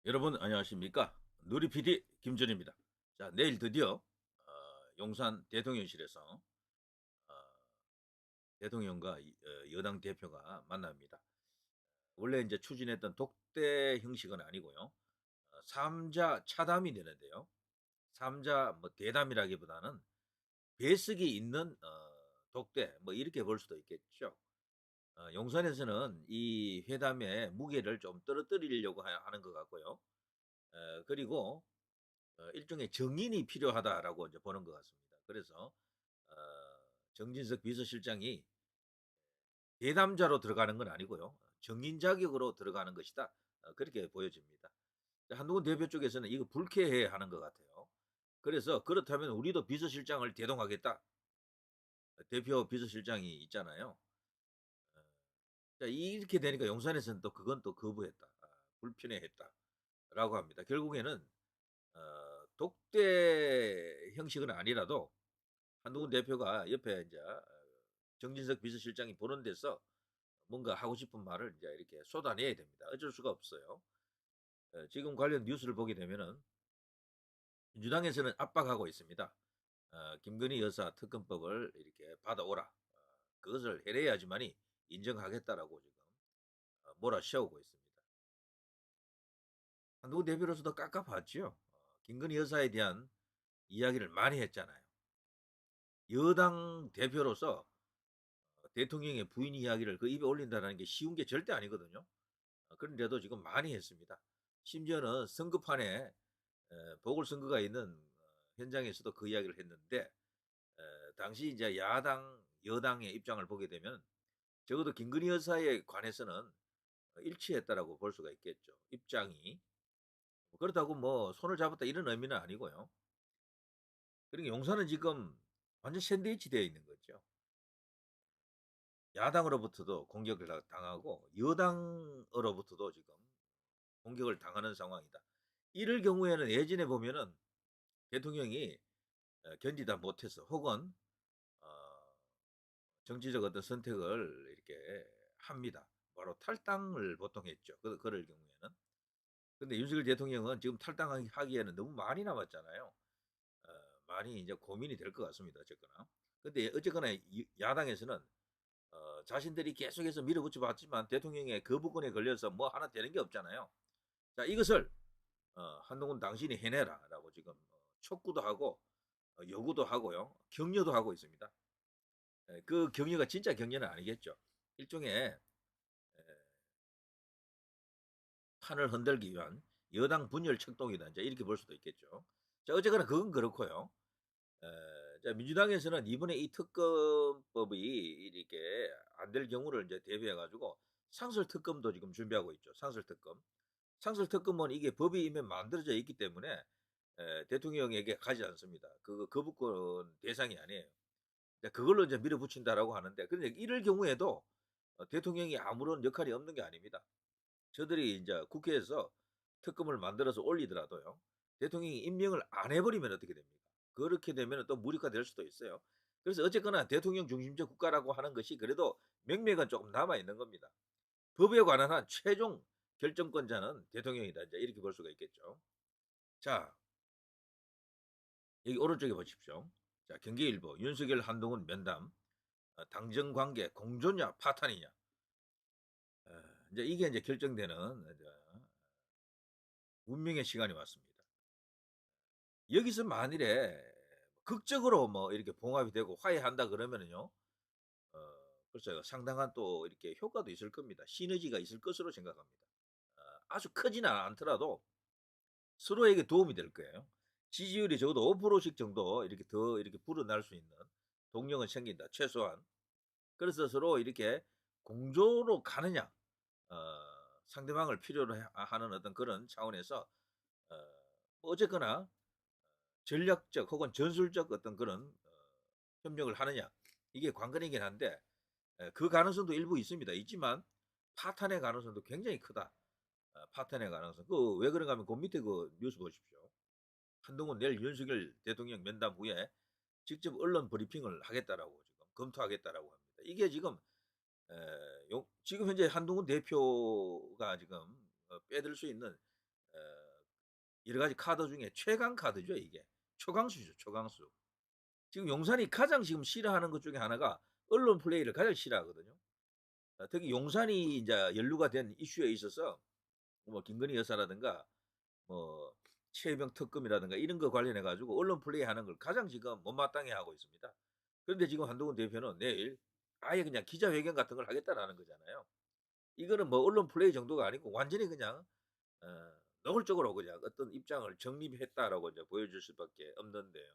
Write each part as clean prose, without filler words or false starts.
여러분 안녕하십니까? 누리 PD 김준입니다. 자, 내일 드디어 용산 대통령실에서 어, 대통령과 여당 대표가 만납니다. 원래 이제 추진했던 독대 형식은 아니고요. 3자 차담이 되는데요. 3자 뭐 대담이라기보다는 배석이 있는 독대 뭐 이렇게 볼 수도 있겠죠. 용산에서는 이 회담의 무게를 좀 떨어뜨리려고 하는 것 같고요. 그리고 일종의 정인이 필요하다라고 이제 보는 것 같습니다. 그래서 어, 정진석 비서실장이 대담자로 들어가는 건 아니고요. 정인 자격으로 들어가는 것이다. 그렇게 보여집니다. 한동훈 대표 쪽에서는 이거 불쾌해 하는 것 같아요. 그래서 그렇다면 우리도 비서실장을 대동하겠다. 대표 비서실장이 있잖아요. 어, 자, 이렇게 되니까 용산에서는 또 그건 또 거부했다. 불편해했다. 라고 합니다. 결국에는 독대 형식은 아니라도 한동훈 대표가 옆에 이제 정진석 비서실장이 보는 데서 뭔가 하고 싶은 말을 이제 이렇게 쏟아내야 됩니다. 어쩔 수가 없어요. 지금 관련 뉴스를 보게 되면은 민주당에서는 압박하고 있습니다. 김건희 여사 특검법을 이렇게 받아오라. 그것을 해내야지만이 인정하겠다라고 지금 몰아세우고 있습니다. 한동훈 대표로서도 깝깝하지요. 김건희 여사에 대한 이야기를 많이 했잖아요. 여당 대표로서 대통령의 부인 이야기를 그 입에 올린다는 게 쉬운 게 절대 아니거든요. 그런데도 지금 많이 했습니다. 심지어는 선거판에 보궐선거가 있는 현장에서도 그 이야기를 했는데 당시 이제 야당 여당의 입장을 보게 되면 적어도 김건희 여사에 관해서는 일치했다라고 볼 수가 있겠죠. 입장이 그렇다고 뭐 손을 잡았다 이런 의미는 아니고요. 그러니까 용산은 지금 완전 샌드위치 되어 있는 거죠. 야당으로부터도 공격을 당하고 여당으로부터도 지금 공격을 당하는 상황이다. 이럴 경우에는 예전에 보면은 대통령이 견디다 못해서 혹은 어, 정치적 어떤 선택을 이렇게 합니다. 바로 탈당을 보통 했죠. 그럴 경우에는. 근데 윤석열 대통령은 지금 탈당하기에는 너무 많이 남았잖아요. 많이 이제 고민이 될 것 같습니다. 어쨌거나. 근데 어쨌거나 야당에서는 자신들이 계속해서 밀어붙여 봤지만 대통령의 거부권에 걸려서 뭐 하나 되는 게 없잖아요. 자, 이것을 한동훈 당신이 해내라라고 지금 촉구도 하고 요구도 하고요. 격려도 하고 있습니다. 그 격려가 진짜 격려는 아니겠죠. 일종의 판을 흔들기 위한 여당 분열 책동이다. 이제 이렇게 볼 수도 있겠죠. 자, 어쨌거나 그건 그렇고요. 자, 민주당에서는 이번에 이 특검법이 이렇게 안 될 경우를 이제 대비해 가지고 상설 특검도 지금 준비하고 있죠. 상설 특검. 상설 특검은 이게 법이 이미 만들어져 있기 때문에 대통령에게 가지 않습니다. 그 거부권 대상이 아니에요. 그걸로 이제 밀어붙인다라고 하는데, 그런데 이럴 경우에도 대통령이 아무런 역할이 없는 게 아닙니다. 저들이 이제 국회에서 특검을 만들어서 올리더라도요. 대통령이 임명을 안 해버리면 어떻게 됩니까? 그렇게 되면 또 무력화될 수도 있어요. 그래서 어쨌거나 대통령 중심적 국가라고 하는 것이 그래도 맥락은 조금 남아 있는 겁니다. 법에 관한 한 최종 결정권자는 대통령이다. 이제 이렇게 볼 수가 있겠죠. 자, 여기 오른쪽에 보십시오. 자, 경기일보 윤석열 한동훈 면담 당정 관계 공존냐 파탄이냐. 이제 이게 이제 결정되는 이제 운명의 시간이 왔습니다. 여기서 만일에 극적으로 뭐 이렇게 봉합이 되고 화해한다 그러면은요, 글쎄요, 상당한 또 이렇게 효과도 있을 겁니다. 시너지가 있을 것으로 생각합니다. 아주 크지는 않더라도 서로에게 도움이 될 거예요. 지지율이 적어도 5%씩 정도 이렇게 더 이렇게 불어날 수 있는 동력은 생긴다. 최소한. 그래서 서로 이렇게 공조로 가느냐, 상대방을 필요로 하는 어떤 그런 차원에서 어, 뭐 어쨌거나 전략적 혹은 전술적 어떤 그런 협력을 하느냐 이게 관건이긴 한데 그 가능성도 일부 있습니다. 있지만 파탄의 가능성도 굉장히 크다. 파탄의 가능성. 그 왜 그런가 하면 그 밑에 그 뉴스 보십시오. 한동훈 내일 윤석열 대통령 면담 후에 직접 언론 브리핑을 하겠다라고 지금 검토하겠다라고 합니다. 이게 지금 지금 현재 한동훈 대표가 지금 빼들 수 있는 어 여러 가지 카드 중에 최강 카드죠 이게. 초강수죠, 초강수. 지금 용산이 가장 지금 싫어하는 것 중에 하나가 언론 플레이를 가장 싫어하거든요. 특히 용산이 인제 연루가 된 이슈에 있어서 뭐 김건희 여사라든가 뭐 최혜병 특검이라든가 이런 거 관련해 가지고 언론 플레이하는 걸 가장 지금 못마땅해 하고 있습니다. 그런데 지금 한동훈 대표는 내일 아예 그냥 기자회견 같은 걸 하겠다라는 거잖아요. 이거는 뭐 언론 플레이 정도가 아니고 완전히 그냥 노골적으로 그냥 어떤 입장을 정립했다라고 이제 보여줄 수밖에 없는데요.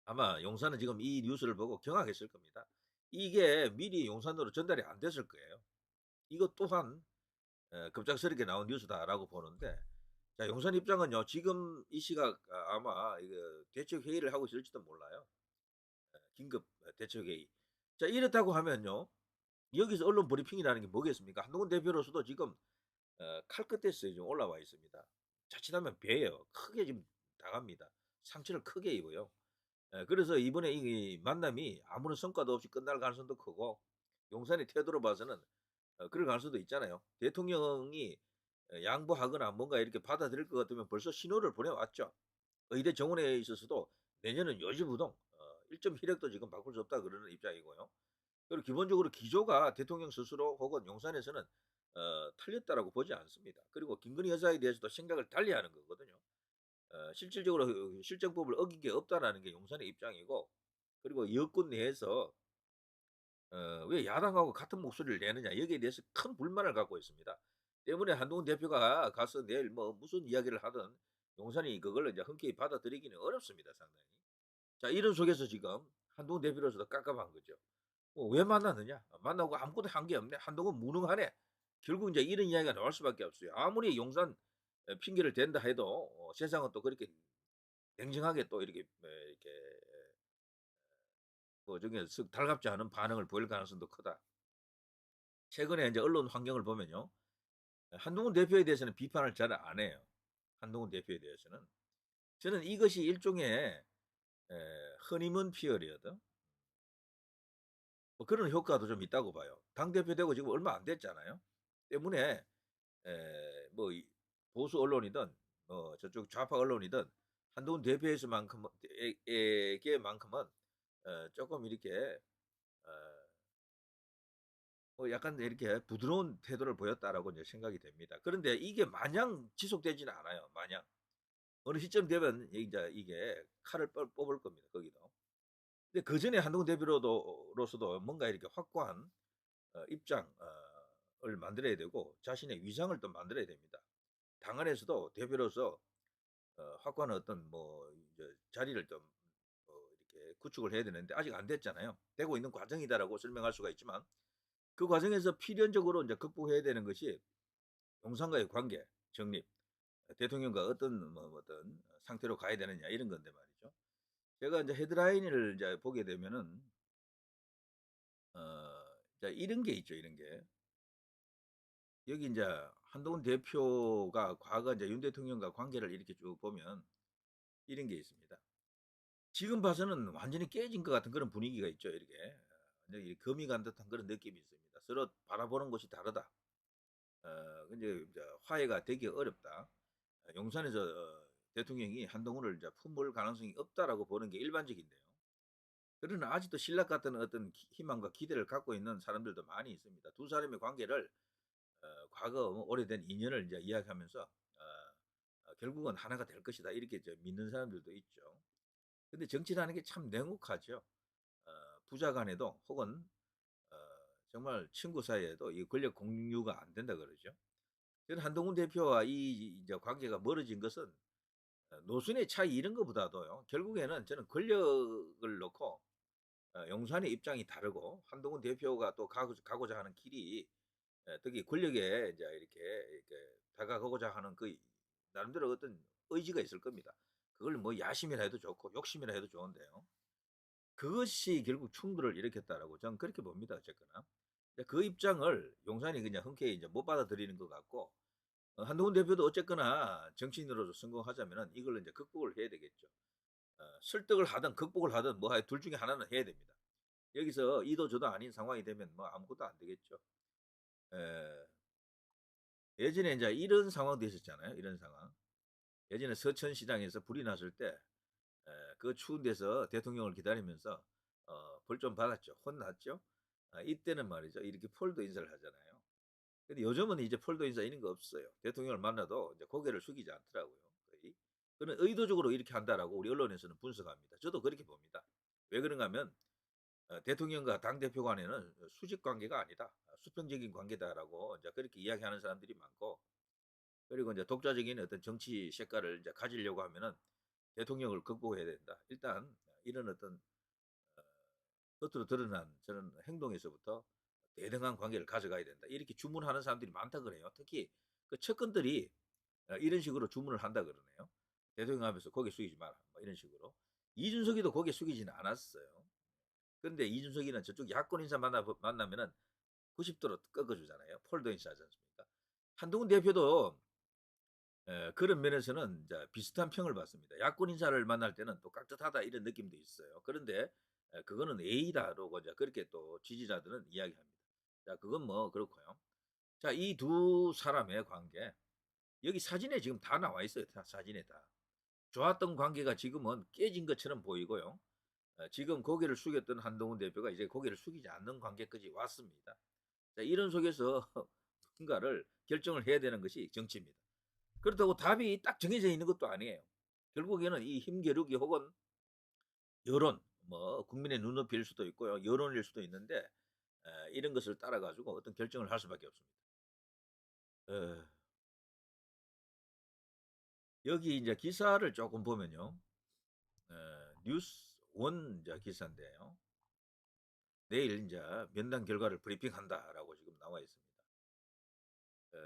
아마 용산은 지금 이 뉴스를 보고 경악했을 겁니다. 이게 미리 용산으로 전달이 안 됐을 거예요. 이것 또한 급작스럽게 나온 뉴스다라고 보는데, 자 용산 입장은요. 지금 이 시각 아마 이거 대책 회의를 하고 있을지도 몰라요. 긴급 대책 회의. 자 이렇다고 하면요. 여기서 언론 브리핑이라는 게 뭐겠습니까? 한동훈 대표로서도 지금 칼 끝에 지금 올라와 있습니다. 자칫하면 배예요. 크게 지금 당합니다. 상처를 크게 입어요. 그래서 이번에 이 만남이 아무런 성과도 없이 끝날 가능성도 크고, 용산의 태도로 봐서는 그럴 가능성도 있잖아요. 대통령이 양보하거나 뭔가 이렇게 받아들일 것 같으면 벌써 신호를 보내왔죠. 의대 정원에 있어서도 내년은 요지부동 일점 희력도 지금 바꿀 수 없다 그러는 입장이고요. 그리고 기본적으로 기조가 대통령 스스로 혹은 용산에서는 틀렸다라고 보지 않습니다. 그리고 김건희 여사에 대해서도 생각을 달리하는 거거든요. 실질적으로 실정법을 어긴 게 없다라는 게 용산의 입장이고, 그리고 여권 내에서 왜 야당하고 같은 목소리를 내느냐 여기에 대해서 큰 불만을 갖고 있습니다. 때문에 한동훈 대표가 가서 내일 뭐 무슨 이야기를 하든 용산이 그걸 이제 흔쾌히 받아들이기는 어렵습니다, 상당히. 자 이런 속에서 지금 한동훈 대표로서도 깝깝한 거죠. 왜 만났느냐? 만나고 아무것도 한 게 없네. 한동훈 무능하네. 결국 이제 이런 이야기가 나올 수밖에 없어요. 아무리 용산 핑계를 댄다 해도 세상은 또 그렇게 냉정하게 또 이렇게 이렇게 뭐 저기 썩 달갑지 않은 반응을 보일 가능성도 크다. 최근에 이제 언론 환경을 보면요. 한동훈 대표에 대해서는 비판을 잘 안 해요. 한동훈 대표에 대해서는. 저는 이것이 일종의 허니문 피어리어드 뭐 그런 효과도 좀 있다고 봐요. 당대표 되고 지금 얼마 안 됐잖아요. 때문에 뭐 보수 언론이든 저쪽 좌파 언론이든 한동훈 대표에서만큼 에게만큼은 조금 이렇게 어 뭐 약간 이렇게 부드러운 태도를 보였다라고 이제 생각이 됩니다. 그런데 이게 마냥 지속되지는 않아요, 마냥. 어느 시점 되면 이제 이게 칼을 뽑을 겁니다, 거기도. 근데 그전에 한동훈 대표로도 로서도 뭔가 이렇게 확고한 입장 을 만들어야 되고 자신의 위상을 또 만들어야 됩니다. 당 안에서도 대표로서 확고한 어떤 뭐 이제 자리를 좀 이렇게 구축을 해야 되는데 아직 안 됐잖아요. 되고 있는 과정이다라고 설명할 수가 있지만 그 과정에서 필연적으로 이제 극복해야 되는 것이 용산과의 관계 정립, 대통령과 어떤 뭐 어떤 상태로 가야 되느냐 이런 건데 말이죠. 제가 이제 헤드라인을 이제 보게 되면은 자 이런 게 있죠, 이런 게. 여기 인제 한동훈 대표가 과거 인제 윤 대통령과 관계를 이렇게 쭉 보면 이런 게 있습니다. 지금 봐서는 완전히 깨진 것 같은 그런 분위기가 있죠, 이렇게. 완전히 금이 간 듯한 그런 느낌이 있습니다. 서로 바라보는 것이 다르다. 근데 이제 화해가 되기 어렵다. 용산에서 대통령이 한동훈을 이제 품을 가능성이 없다라고 보는 게 일반적인데요. 그러나 아직도 신락 같은 어떤 희망과 기대를 갖고 있는 사람들도 많이 있습니다. 두 사람의 관계를 과거 오래된 인연을 이제 이야기하면서 결국은 하나가 될 것이다 이렇게 이제 믿는 사람들도 있죠. 근데 정치라는 게 참 냉혹하죠. 어, 부자 간에도 혹은 어, 정말 친구 사이에도 이 권력 공유가 안 된다 그러죠. 저는 한동훈 대표와 이 이제 관계가 멀어진 것은 노선의 차이 이런 것보다도요. 결국에는 저는 권력을 놓고 용산의 입장이 다르고 한동훈 대표가 또 가고자 하는 길이 특히 권력에 이제 이렇게 다가가고자 하는 그 나름대로 어떤 의지가 있을 겁니다. 그걸 뭐 야심이라 해도 좋고 욕심이라 해도 좋은데요. 그것이 결국 충돌을 일으켰다라고 저는 그렇게 봅니다. 어쨌거나. 근데 그 입장을 용산이 그냥 흔쾌히 이제 못 받아들이는 것 같고 한동훈 대표도 어쨌거나 정치인으로서 성공하자면은 이걸 이제 극복을 해야 되겠죠. 설득을 하든 극복을 하든 뭐 둘 중에 하나는 해야 됩니다. 여기서 이도 저도 아닌 상황이 되면 뭐 아무것도 안 되겠죠. 에, 예전에 이제 이런 상황도 있었잖아요. 이런 상황. 예전에 서천시장에서 불이 났을 때 그 추운 데서 대통령을 기다리면서 벌 좀 받았죠. 혼났죠. 이때는 말이죠. 이렇게 폴더 인사를 하잖아요. 근데 요즘은 이제 폴더 인사 이런 거 없어요. 대통령을 만나도 이제 고개를 숙이지 않더라고요. 거의. 그는 의도적으로 이렇게 한다라고 우리 언론에서는 분석합니다. 저도 그렇게 봅니다. 왜 그런가 하면 대통령과 당대표 간에는 수직 관계가 아니다. 수평적인 관계다라고 이제 그렇게 이야기하는 사람들이 많고, 그리고 이제 독자적인 어떤 정치 색깔을 이제 가지려고 하면은 대통령을 극복해야 된다. 일단 이런 어떤 겉으로 드러난 저는 행동에서부터 대등한 관계를 가져가야 된다. 이렇게 주문하는 사람들이 많다 그래요. 특히 그 측근들이 이런 식으로 주문을 한다 그러네요. 대통령 하면서 고개 숙이지 마라. 뭐 이런 식으로. 이준석이도 고개 숙이지는 않았어요. 근데 이준석이는 저쪽 야권 인사 만나면은 90도로 꺾어주잖아요. 폴더 인사 하지 않습니까? 한동훈 대표도 그런 면에서는 이제 비슷한 평을 받습니다. 야권 인사를 만날 때는 또 깍듯하다 이런 느낌도 있어요. 그런데 그거는 A다라고 이제 그렇게 또 지지자들은 이야기합니다. 자, 그건 뭐 그렇고요. 자, 이 두 사람의 관계 여기 사진에 지금 다 나와 있어요. 다 사진에 다. 좋았던 관계가 지금은 깨진 것처럼 보이고요. 지금 고개를 숙였던 한동훈 대표가 이제 고개를 숙이지 않는 관계까지 왔습니다. 자, 이런 속에서 뭔가를 결정을 해야 되는 것이 정치입니다. 그렇다고 답이 딱 정해져 있는 것도 아니에요. 결국에는 이 힘겨루기 혹은 여론, 뭐 국민의 눈높이일 수도 있고요, 여론일 수도 있는데 이런 것을 따라 가지고 어떤 결정을 할 수밖에 없습니다. 에, 여기 이제 기사를 조금 보면요, 뉴스 원 이제 기사인데요. 내일 이제 면담 결과를 브리핑한다라고 지금 나와 있습니다. 에,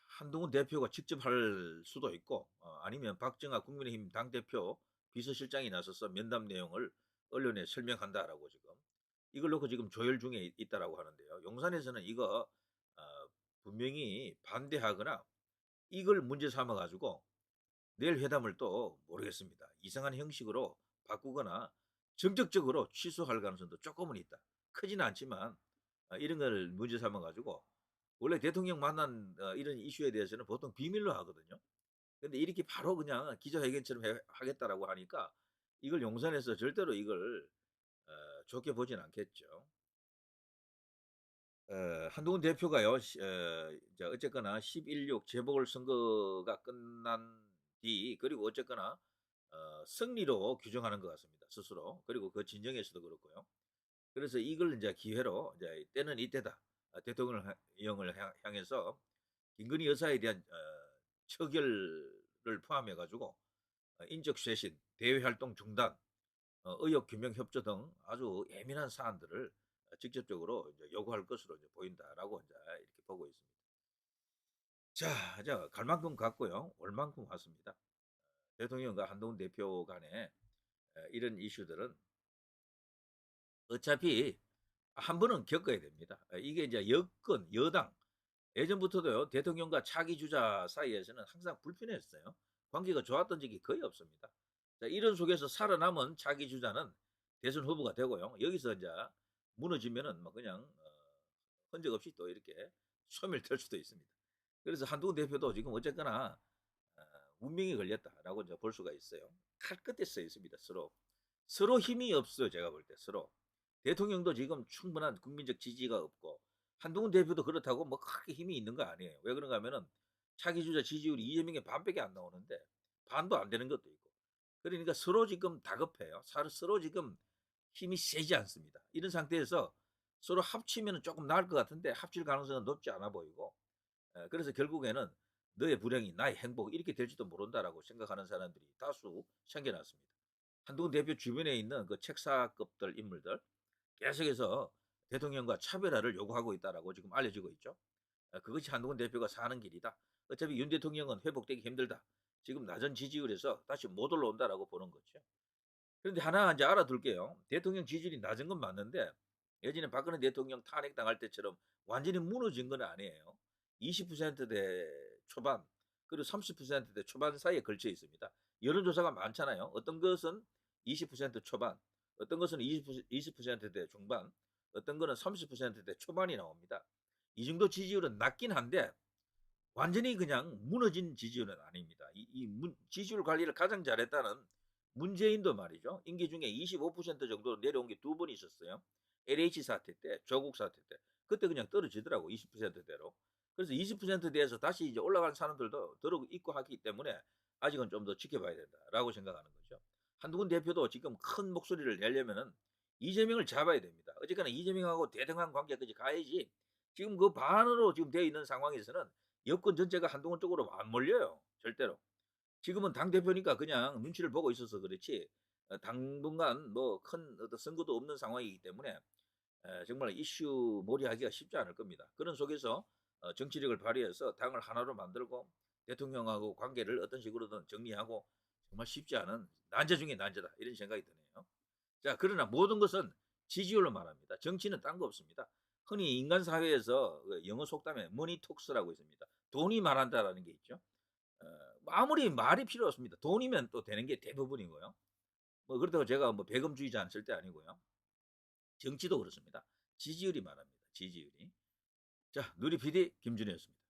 한동훈 대표가 직접 할 수도 있고 아니면 박정아 국민의힘 당대표 비서실장이 나서서 면담 내용을 언론에 설명한다라고 지금 이걸 놓고 지금 조율 중에 있다라고 하는데요. 용산에서는 이거 분명히 반대하거나 이걸 문제 삼아 가지고 내일 회담을 또 모르겠습니다. 이상한 형식으로 바꾸거나 정적적으로 취소할 가능성도 조금은 있다. 크지는 않지만 이런 걸 문제 삼아 가지고 원래 대통령 만난 이런 이슈에 대해서는 보통 비밀로 하거든요. 근데 이렇게 바로 그냥 기자회견처럼 하겠다라고 하니까 이걸 용산에서 절대로 이걸 좋게 보진 않겠죠. 한동훈 대표가요, 이제 어쨌거나 11.6 재보궐선거가 끝난 뒤, 그리고 어쨌거나 승리로 규정하는 것 같습니다, 스스로. 그리고 그 진정에서도 그렇고요. 그래서 이걸 이제 기회로 이제 때는 이때다. 대통령을 향해서 김건희 여사에 대한 처결을 포함해 가지고 인적 쇄신, 대외 활동 중단, 의혹 규명 협조 등 아주 예민한 사안들을 직접적으로 이제 요구할 것으로 이제 보인다라고 이제 이렇게 보고 있습니다. 자, 자, 갈 만큼 갔고요. 올 만큼 왔습니다. 대통령과 한동훈 대표 간에 이런 이슈들은 어차피 한 번은 겪어야 됩니다. 이게 이제 여권, 여당, 예전부터도요, 대통령과 차기 주자 사이에서는 항상 불편했어요. 관계가 좋았던 적이 거의 없습니다. 자, 이런 속에서 살아남은 차기 주자는 대선 후보가 되고요. 여기서 이제 무너지면은 뭐 그냥 흔적 없이 또 이렇게 소멸될 수도 있습니다. 그래서 한동훈 대표도 지금 어쨌거나 어, 운명이 걸렸다라고 이제 볼 수가 있어요. 칼 끝에 서 있습니다. 서로 힘이 없어요. 제가 볼 때 서로. 대통령도 지금 충분한 국민적 지지가 없고 한동훈 대표도 그렇다고 뭐 크게 힘이 있는 거 아니에요. 왜 그런가 하면은 차기 주자 지지율이 이재명의 반밖에 안 나오는데 반도 안 되는 것도 있고. 그러니까 서로 지금 다급해요. 서로 지금 힘이 세지 않습니다. 이런 상태에서 서로 합치면 조금 나을 것 같은데 합칠 가능성은 높지 않아 보이고 그래서 결국에는 너의 불행이 나의 행복 이렇게 될지도 모른다라고 생각하는 사람들이 다수 생겨났습니다. 한동훈 대표 주변에 있는 그 책사급들 인물들 계속해서 대통령과 차별화를 요구하고 있다라고 지금 알려지고 있죠. 그것이 한동훈 대표가 사는 길이다. 어차피 윤 대통령은 회복되기 힘들다. 지금 낮은 지지율에서 다시 못 올라온다라고 보는 거죠. 그런데 하나 이제 알아둘게요. 대통령 지지율이 낮은 건 맞는데 예전에 박근혜 대통령 탄핵당할 때처럼 완전히 무너진 건 아니에요. 20%대 초반 그리고 30%대 초반 사이에 걸쳐 있습니다. 여론조사가 많잖아요. 어떤 것은 20% 초반, 어떤 것은 20%대 중반, 어떤 거는 30%대 초반이 나옵니다. 이 정도 지지율은 낮긴 한데 완전히 그냥 무너진 지지율은 아닙니다. 지지율 관리를 가장 잘했다는 문재인도 말이죠. 임기 중에 25% 정도 내려온 게 두 번 있었어요. LH 사태 때, 조국 사태 때. 그때 그냥 떨어지더라고, 20%대로. 그래서 20%대에서 다시 이제 올라간 사람들도 들어 있고 하기 때문에 아직은 좀 더 지켜봐야 된다라고 생각하는 거죠. 한두훈 대표도 지금 큰 목소리를 내려면은 이재명을 잡아야 됩니다. 어쨌거나 이재명하고 대등한 관계까지 가야지. 지금 그 반으로 지금 되어 있는 상황에서는 여권 전체가 한동훈 쪽으로 안 몰려요. 절대로. 지금은 당대표니까 그냥 눈치를 보고 있어서 그렇지 당분간 뭐 큰 어떤 선거도 없는 상황이기 때문에 정말 이슈 몰이하기가 쉽지 않을 겁니다. 그런 속에서 정치력을 발휘해서 당을 하나로 만들고 대통령하고 관계를 어떤 식으로든 정리하고 정말 쉽지 않은 난제 중에 난제다 이런 생각이 드네요. 자, 그러나 모든 것은 지지율로 말합니다. 정치는 딴 거 없습니다. 흔히 인간 사회에서 영어 속담에 머니톡스라고 있습니다. 돈이 말한다라는 게 있죠. 아무리 말이 필요 없습니다. 돈이면 또 되는 게 대부분이고요. 뭐 그렇다고 제가 뭐 배금주의자는 절대 아니고요. 정치도 그렇습니다. 지지율이 말합니다. 지지율이. 자, 누리 PD 김준이었습니다.